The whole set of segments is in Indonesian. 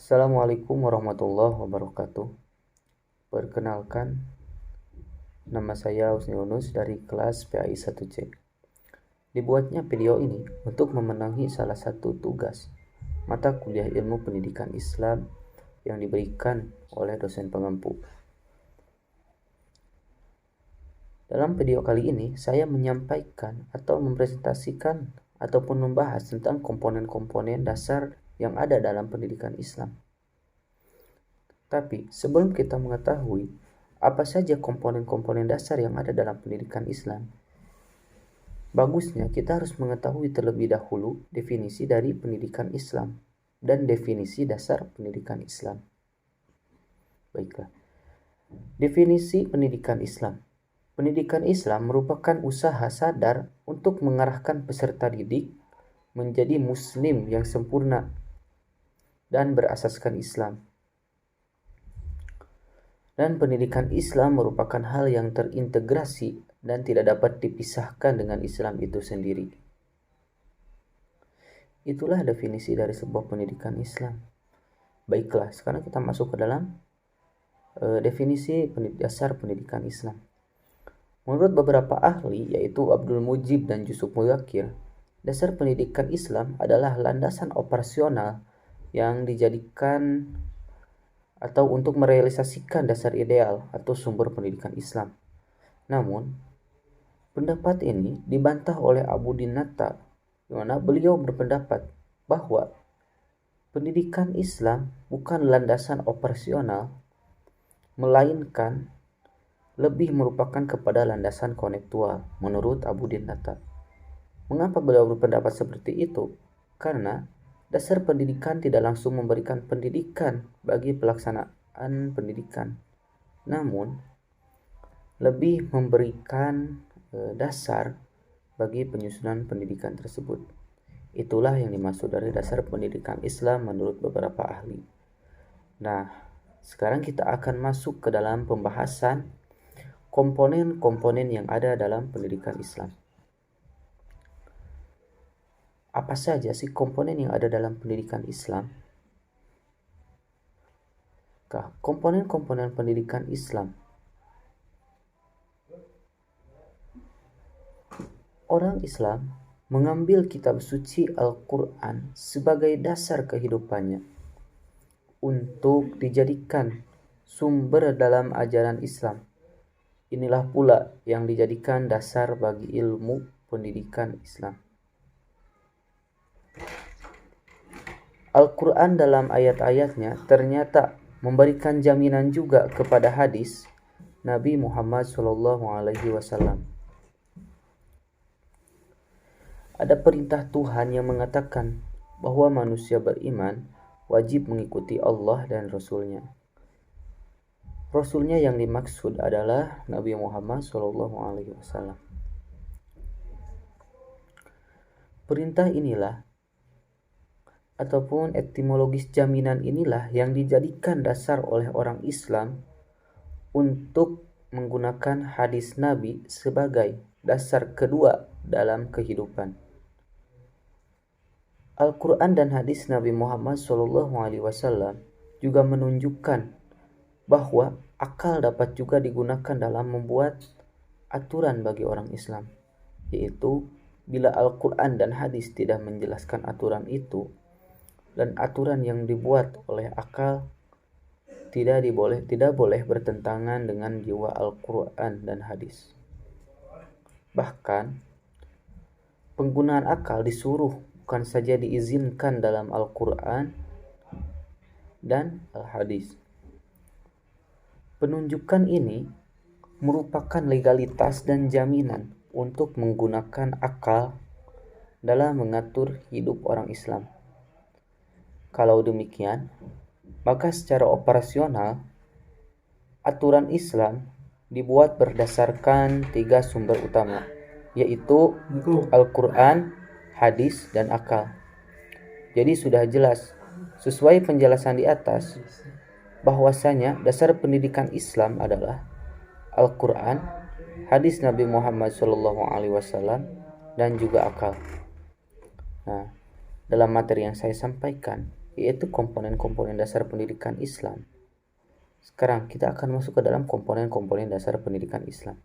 Assalamualaikum warahmatullahi wabarakatuh. Perkenalkan, nama saya Husni Yunus dari kelas PAI 1C. Dibuatnya video ini untuk memenuhi salah satu tugas mata kuliah ilmu pendidikan Islam yang diberikan oleh dosen pengampu. Dalam video kali ini, saya menyampaikan atau mempresentasikan ataupun membahas tentang komponen-komponen dasar yang ada dalam pendidikan Islam. Tapi sebelum kita mengetahui apa saja komponen-komponen dasar yang ada dalam pendidikan Islam, bagusnya kita harus mengetahui terlebih dahulu definisi dari pendidikan Islam dan definisi dasar pendidikan Islam. Baiklah. Definisi pendidikan Islam. Pendidikan Islam merupakan usaha sadar untuk mengarahkan peserta didik menjadi muslim yang sempurna dan berasaskan Islam. Dan pendidikan Islam merupakan hal yang terintegrasi dan tidak dapat dipisahkan dengan Islam itu sendiri. Itulah definisi dari sebuah pendidikan Islam. Baiklah, sekarang kita masuk ke dalam definisi dasar pendidikan Islam. Menurut beberapa ahli, yaitu Abdul Mujib dan Yusuf Mudzakkir, dasar pendidikan Islam adalah landasan operasional yang dijadikan atau untuk merealisasikan dasar ideal atau sumber pendidikan Islam. Namun, pendapat ini dibantah oleh Abu Dinata, di mana beliau berpendapat bahwa pendidikan Islam bukan landasan operasional, melainkan lebih merupakan kepada landasan kontekstual menurut Abu Dinata. Mengapa beliau berpendapat seperti itu? Karena dasar pendidikan tidak langsung memberikan pendidikan bagi pelaksanaan pendidikan, namun lebih memberikan dasar bagi penyusunan pendidikan tersebut. Itulah yang dimaksud dari dasar pendidikan Islam menurut beberapa ahli. Nah, sekarang kita akan masuk ke dalam pembahasan komponen-komponen yang ada dalam pendidikan Islam. Apa saja sih komponen yang ada dalam pendidikan Islam? Komponen-komponen pendidikan Islam. Orang Islam mengambil kitab suci Al-Quran sebagai dasar kehidupannya untuk dijadikan sumber dalam ajaran Islam. Inilah pula yang dijadikan dasar bagi ilmu pendidikan Islam. Al-Quran dalam ayat-ayatnya ternyata memberikan jaminan juga kepada hadis Nabi Muhammad SAW. Ada perintah Tuhan yang mengatakan bahwa manusia beriman wajib mengikuti Allah dan Rasul-Nya. Rasul-Nya yang dimaksud adalah Nabi Muhammad SAW. Perintah inilah ataupun etimologis jaminan inilah yang dijadikan dasar oleh orang Islam untuk menggunakan hadis Nabi sebagai dasar kedua dalam kehidupan. Al-Quran dan hadis Nabi Muhammad SAW juga menunjukkan bahwa akal dapat juga digunakan dalam membuat aturan bagi orang Islam, yaitu bila Al-Quran dan hadis tidak menjelaskan aturan itu, dan aturan yang dibuat oleh akal tidak boleh bertentangan dengan jiwa Al-Quran dan hadis. Bahkan penggunaan akal disuruh, bukan saja diizinkan dalam Al-Quran dan Al-Hadis. Penunjukan ini merupakan legalitas dan jaminan untuk menggunakan akal dalam mengatur hidup orang Islam. Kalau demikian, maka secara operasional, aturan Islam dibuat berdasarkan 3 sumber utama, yaitu Al-Quran, hadis, dan akal. Jadi sudah jelas, sesuai penjelasan di atas, bahwasanya dasar pendidikan Islam adalah Al-Quran, hadis Nabi Muhammad SAW, dan juga akal. Nah, dalam materi yang saya sampaikan, yaitu komponen-komponen dasar pendidikan Islam. Sekarang kita akan masuk ke dalam komponen-komponen dasar pendidikan Islam.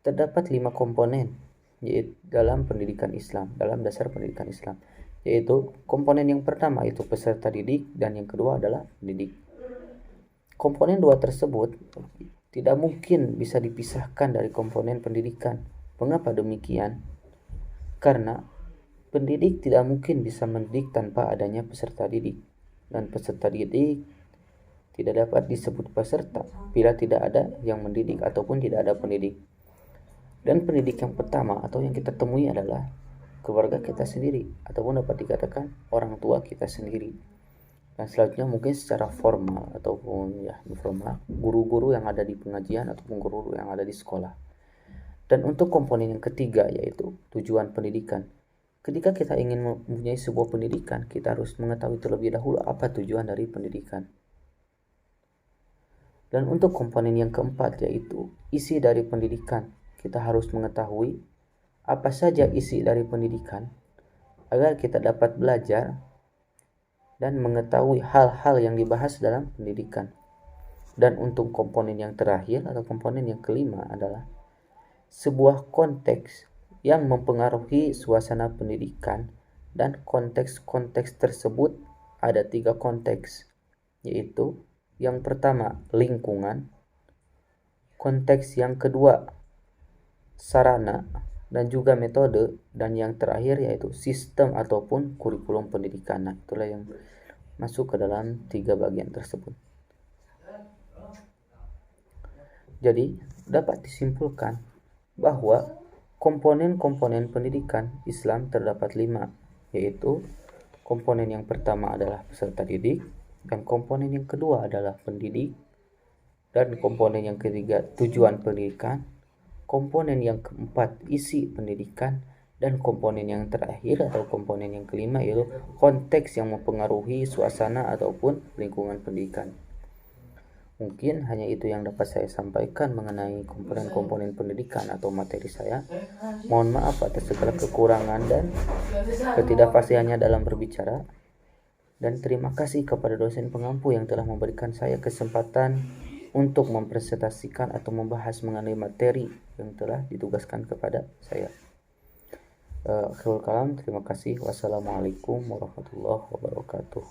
Terdapat 5 komponen yaitu dalam pendidikan Islam, dalam dasar pendidikan Islam, yaitu komponen yang pertama itu peserta didik dan yang kedua adalah pendidik. Komponen dua tersebut tidak mungkin bisa dipisahkan dari komponen pendidikan. Mengapa demikian? Karena pendidik tidak mungkin bisa mendidik tanpa adanya peserta didik, dan peserta didik tidak dapat disebut peserta bila tidak ada yang mendidik ataupun tidak ada pendidik. Dan pendidik yang pertama atau yang kita temui adalah keluarga kita sendiri, ataupun dapat dikatakan orang tua kita sendiri. Dan selanjutnya mungkin secara formal ataupun informal, guru-guru yang ada di pengajian ataupun guru-guru yang ada di sekolah. Dan untuk komponen yang ketiga yaitu tujuan pendidikan. Ketika kita ingin mempunyai sebuah pendidikan, kita harus mengetahui terlebih dahulu apa tujuan dari pendidikan. Dan untuk komponen yang keempat yaitu isi dari pendidikan. Kita harus mengetahui apa saja isi dari pendidikan agar kita dapat belajar dan mengetahui hal-hal yang dibahas dalam pendidikan. Dan untuk komponen yang terakhir atau komponen yang kelima adalah sebuah konteks yang mempengaruhi suasana pendidikan, dan konteks-konteks tersebut ada 3 konteks, yaitu yang pertama lingkungan, konteks yang kedua sarana dan juga metode, dan yang terakhir yaitu sistem ataupun kurikulum pendidikan. Nah, itulah yang masuk ke dalam 3 bagian tersebut. Jadi dapat disimpulkan bahwa komponen-komponen pendidikan Islam terdapat 5, yaitu komponen yang pertama adalah peserta didik, dan komponen yang kedua adalah pendidik, dan komponen yang ketiga tujuan pendidikan, komponen yang keempat isi pendidikan, dan komponen yang terakhir atau komponen yang kelima yaitu konteks yang mempengaruhi suasana ataupun lingkungan pendidikan. Mungkin hanya itu yang dapat saya sampaikan mengenai komponen-komponen pendidikan atau materi saya. Mohon maaf atas segala kekurangan dan ketidakpastiannya dalam berbicara. Dan terima kasih kepada dosen pengampu yang telah memberikan saya kesempatan untuk mempresentasikan atau membahas mengenai materi yang telah ditugaskan kepada saya. Akhirul kalam, terima kasih. Wassalamualaikum warahmatullahi wabarakatuh.